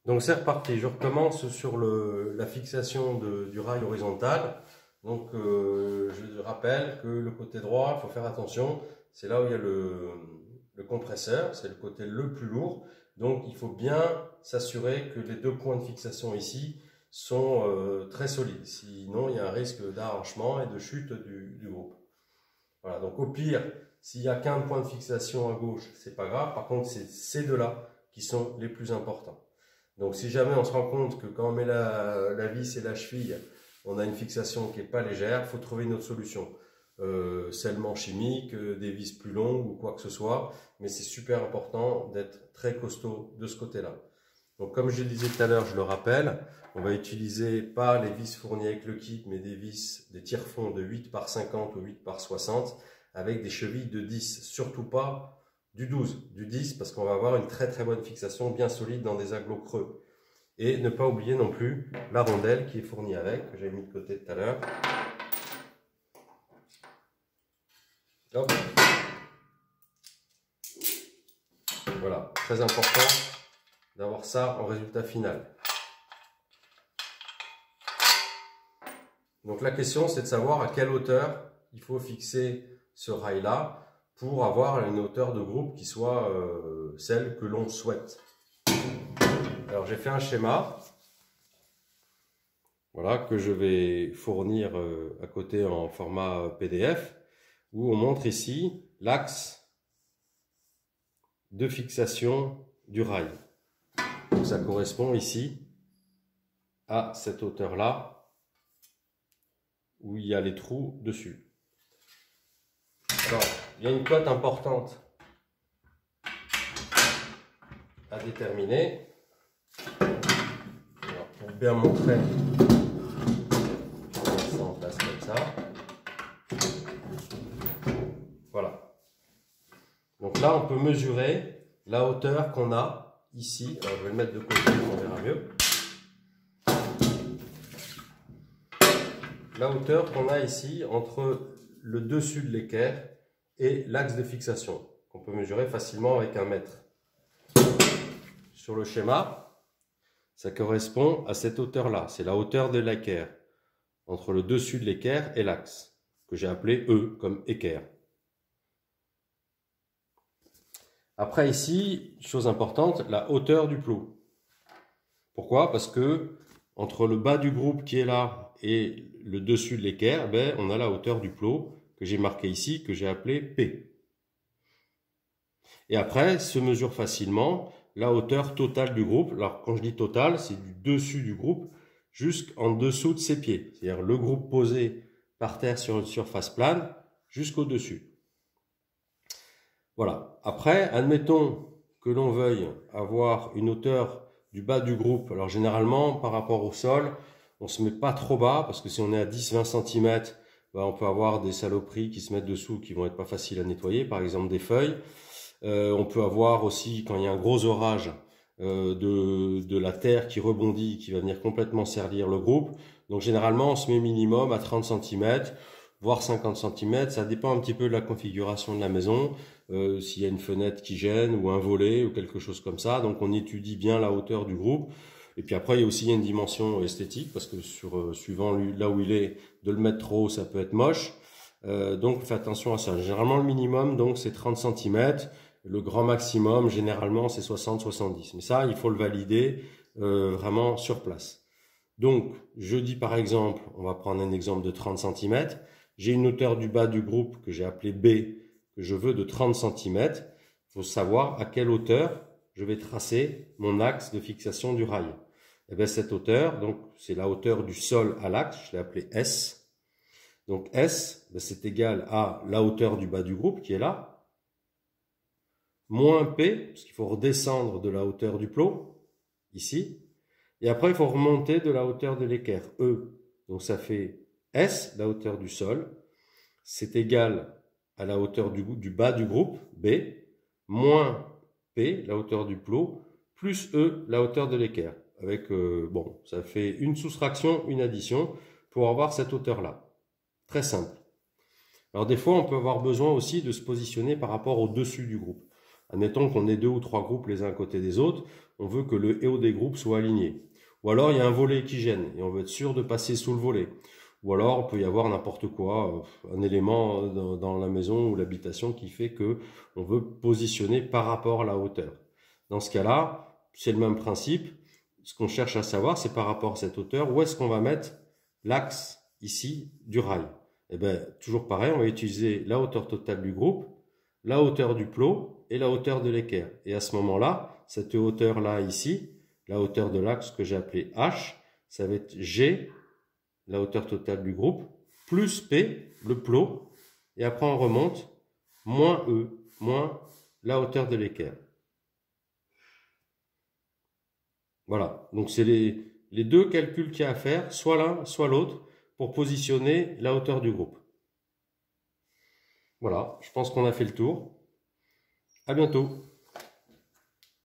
Donc c'est reparti, je recommence sur la fixation du rail horizontal. Donc je rappelle que le côté droit, il faut faire attention, c'est là où il y a le compresseur, c'est le côté le plus lourd. Donc il faut bien s'assurer que les deux points de fixation ici sont très solides. Sinon il y a un risque d'arrachement et de chute du groupe. Voilà, donc au pire, s'il n'y a qu'un point de fixation à gauche, c'est pas grave. Par contre, c'est ces deux-là qui sont les plus importants. Donc si jamais on se rend compte que quand on met la vis et la cheville, on a une fixation qui n'est pas légère, il faut trouver une autre solution. Scellement chimique, des vis plus longues ou quoi que ce soit. Mais c'est super important d'être très costaud de ce côté-là. Donc comme je le disais tout à l'heure, je le rappelle, on va utiliser pas les vis fournies avec le kit, mais des vis, des tire-fonds de 8 par 50 ou 8 par 60 avec des chevilles de 10. Surtout pas du 12, du 10 parce qu'on va avoir une très très bonne fixation bien solide dans des agglos creux. Et ne pas oublier non plus la rondelle qui est fournie avec, que j'avais mis de côté tout à l'heure. Hop. Voilà, très important d'avoir ça en résultat final. Donc la question c'est de savoir à quelle hauteur il faut fixer ce rail là pour avoir une hauteur de groupe qui soit celle que l'on souhaite. Alors j'ai fait un schéma, voilà, que je vais fournir à côté en format PDF, où on montre ici l'axe de fixation du rail. Donc ça correspond ici à cette hauteur-là, où il y a les trous dessus. Alors, il y a une cote importante à déterminer. Alors, pour bien montrer, je vais mettre ça en place comme ça. Voilà. Donc là, on peut mesurer la hauteur qu'on a ici. Alors, je vais le mettre de côté, on verra mieux. La hauteur qu'on a ici entre le dessus de l'équerre et l'axe de fixation, qu'on peut mesurer facilement avec un mètre. Sur le schéma, ça correspond à cette hauteur-là. C'est la hauteur de l'équerre, entre le dessus de l'équerre et l'axe, que j'ai appelé E comme équerre. Après ici, chose importante, la hauteur du plot. Pourquoi? Parce que entre le bas du groupe qui est là et le dessus de l'équerre, ben, on a la hauteur du plot que j'ai marqué ici, que j'ai appelé P. Et après, se mesure facilement la hauteur totale du groupe. Alors quand je dis totale, c'est du dessus du groupe jusqu'en dessous de ses pieds. C'est-à-dire le groupe posé par terre sur une surface plane jusqu'au dessus. Voilà. Après, admettons que l'on veuille avoir une hauteur du bas du groupe. Alors généralement, par rapport au sol, on ne se met pas trop bas, parce que si on est à 10-20 cm, ben, on peut avoir des saloperies qui se mettent dessous qui vont être pas faciles à nettoyer, par exemple des feuilles. On peut avoir aussi, quand il y a un gros orage, de la terre qui rebondit, qui va venir complètement serlir le groupe. Donc généralement, on se met minimum à 30 cm, voire 50 cm. Ça dépend un petit peu de la configuration de la maison, s'il y a une fenêtre qui gêne, ou un volet, ou quelque chose comme ça. Donc on étudie bien la hauteur du groupe. Et puis après, il y a aussi une dimension esthétique, parce que suivant là où il est, de le mettre trop haut, ça peut être moche. Donc faites attention à ça. Généralement, le minimum, donc, c'est 30 cm. Le grand maximum, généralement, c'est 60-70. Mais ça, il faut le valider vraiment sur place. Donc, je dis par exemple, on va prendre un exemple de 30 cm. J'ai une hauteur du bas du groupe que j'ai appelée B, que je veux de 30 cm. Il faut savoir à quelle hauteur je vais tracer mon axe de fixation du rail. Et bien, cette hauteur, donc, c'est la hauteur du sol à l'axe, je l'ai appelée S. Donc, S, ben, c'est égal à la hauteur du bas du groupe qui est là, moins P, parce qu'il faut redescendre de la hauteur du plot, ici, et après il faut remonter de la hauteur de l'équerre, E. Donc ça fait S, la hauteur du sol, c'est égal à la hauteur du bas du groupe, B, moins P, la hauteur du plot, plus E, la hauteur de l'équerre. Avec, bon, ça fait une soustraction, une addition, pour avoir cette hauteur-là. Très simple. Alors des fois, on peut avoir besoin aussi de se positionner par rapport au dessus du groupe. Admettons qu'on ait 2 ou 3 groupes les uns à côté des autres, on veut que le haut des groupes soit aligné. Ou alors il y a un volet qui gêne et on veut être sûr de passer sous le volet. Ou alors il peut y avoir n'importe quoi, un élément dans la maison ou l'habitation qui fait que on veut positionner par rapport à la hauteur. Dans ce cas-là, c'est le même principe. Ce qu'on cherche à savoir, c'est par rapport à cette hauteur, où est-ce qu'on va mettre l'axe ici du rail. Et bien, toujours pareil, on va utiliser la hauteur totale du groupe, la hauteur du plot et la hauteur de l'équerre. Et à ce moment-là, cette hauteur-là ici, la hauteur de l'axe que j'ai appelé H, ça va être G, la hauteur totale du groupe, plus P, le plot, et après on remonte, moins E, moins la hauteur de l'équerre. Voilà, donc c'est les deux calculs qu'il y a à faire, soit l'un, soit l'autre, pour positionner la hauteur du groupe. Voilà, je pense qu'on a fait le tour. À bientôt.